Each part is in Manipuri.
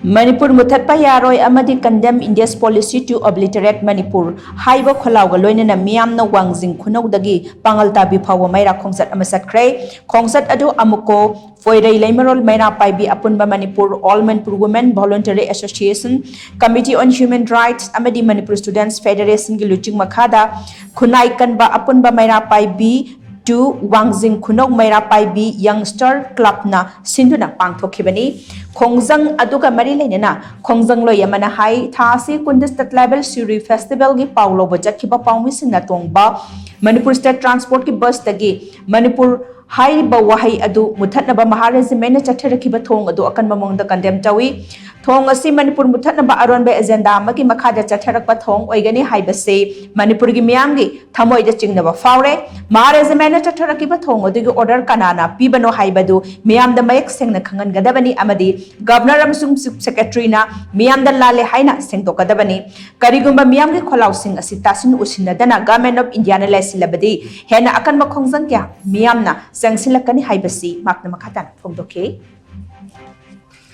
Manipur MUTHATPA YAROI AMADI condemn India's policy to obliterate Manipur. HAIBA KHOLLAO ga LOINANA Meeyam na Wangjing Khunou Dagi Pangal Tabi Phaoba Meira Khongchat ama Chatkhre. Khongchat adu amuko Foirei Leimarol Meira Paibi Apunba Manipur All Manipur Women Voluntary Association Committee on Human Rights AMADI Manipur Students Federation gi luching makhada khunai kanba Apunba Meira Paibi to Wangjing Khunou Meira Paibi Youngster Club na sinduna pangthokhibani Khongjang aduga mari leinena Khongjang loi amana hai thasi Kundis State Level Suri Festival gi paulo bajatkiba paumi singna tongba Manipur State Transport ki bus tagi Manipur HAIBA wahai adu muthatnaba maharejimena chatharakiba thong adu akan mamongda condemn tawi thong asi Manipur muthatnaba aronbe agenda amaki makhada chatharakpa thong oigani haibase Manipur gi miyamgi thamoida chingnaba faure maharejimena chatharakiba thong adu order kanana pibano haibadu miyamda mayek sengna khangan gadabani amadi governor amsung secretary na miyamda lale haina sengtokadabani karigumba miyamgi kholao sing asi tasin usinadana government of India na lesilabadi hena akan makhongjang kya miyamna Sangsilakani haibasi makna makatan phongdoke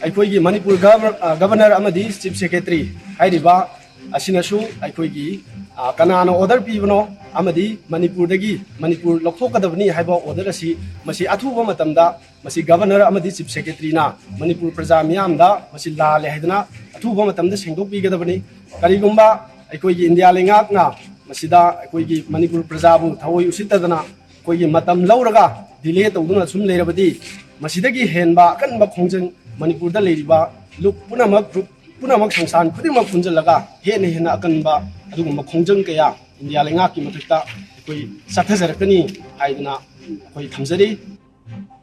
Aikoigi Manipur Governor Amadi Chief Secretary Hairiba Asinasu Aikoigi Kanana order pibano Amadi Manipur Dagi Manipur Lokokadavani Haiba order asi Masi Atuba Matamda Masi Governor Amadi Chief Secretary na Manipur Praja Miyamda Masi Lale Haidana Atuba Matamda Sengdopi Gadavani Karigumba Aikoigi India Lengak na Masida Aikoigi Manipur Prajabu Thawoi Usitadana Koigi Matam Lauraga delay tawduna sum leirabadi masidagi henba kanba khongjang Manipur da leiriba luk punamak sangsan khudimak punjalaga hena akanba adugumba khongjang kaya India lenga ki mathakta koi sathajarakani haiduna koi thamjari